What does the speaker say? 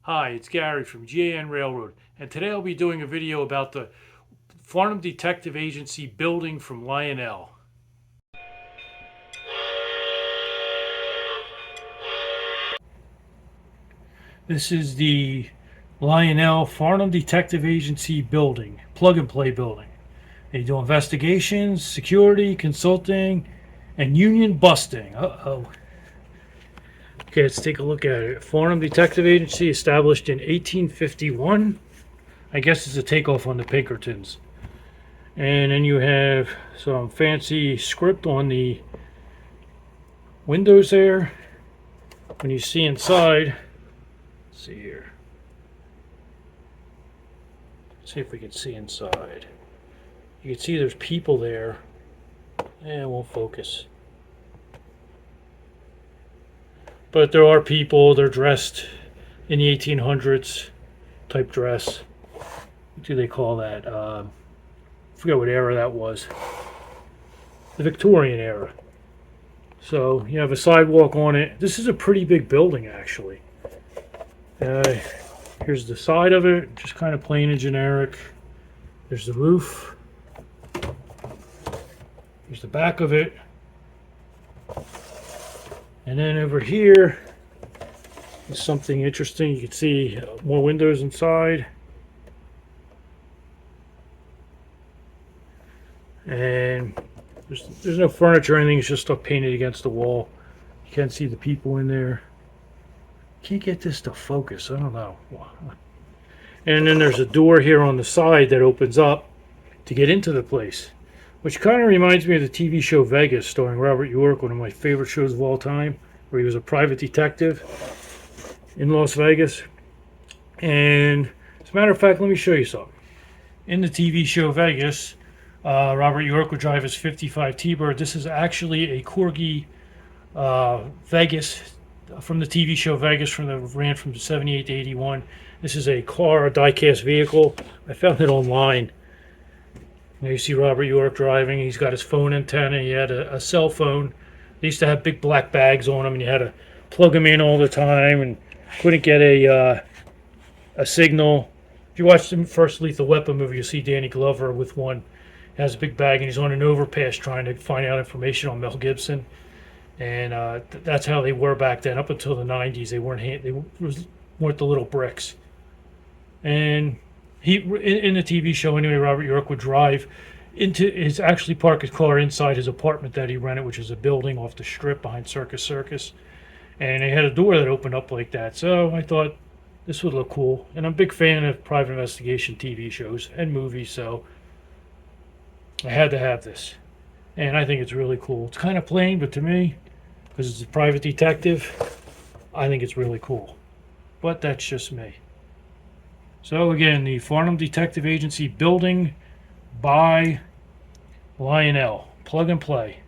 Hi, it's Gary from GAN Railroad, and today I'll be doing a video about the Farnum Detective Agency building from Lionel. This is the Lionel Farnum Detective Agency building, plug and play building. They do investigations, security, consulting, and union busting. Uh-oh. Okay, let's take a look at it. Farnum Detective Agency, established in 1851. I guess it's a takeoff on the Pinkertons. And then you have some fancy script on the windows there. When you see inside, let's see here. Let's see if we can see inside. You can see there's people there. It won't focus. But there are people, they're dressed in the 1800s type dress. What do they call that? I forget what era that was. The Victorian era. So you have a sidewalk on it. This is a pretty big building, actually. Here's the side of it, just kind of plain and generic. There's the roof. Here's the back of it. And then over here is something interesting. You can see more windows inside. And there's no furniture or anything. It's just stuff painted against the wall. You can't see the people in there. Can't get this to focus. I don't know. And then there's a door here on the side that opens up to get into the place, which kind of reminds me of the TV show Vegas, starring Robert York, one of my favorite shows of all time, where he was a private detective in Las Vegas. And as a matter of fact, let me show you something. In the TV show Vegas, Robert York would drive his 55 T-Bird. This is actually a Corgi Vegas from the TV show Vegas, ran from 78 to 81. This is a car, a die-cast vehicle. I found it online. Now you see Robert York driving. He's got his phone antenna. He had a cell phone. They used to have big black bags on them, and you had to plug them in all the time, and couldn't get a signal. If you watch the first Lethal Weapon movie, you'll see Danny Glover with one. He has a big bag, and he's on an overpass trying to find out information on Mel Gibson. And that's how they were back then. Up until the 90s, they weren't the little bricks. And in the TV show anyway, Robert York would drive actually park his car inside his apartment that he rented, which is a building off the strip behind Circus. And they had a door that opened up like that. So I thought this would look cool. And I'm a big fan of private investigation TV shows and movies, so I had to have this. And I think it's really cool. It's kind of plain, but to me, because it's a private detective, I think it's really cool. But that's just me. So again, the Farnum Detective Agency building by Lionel. Plug and play.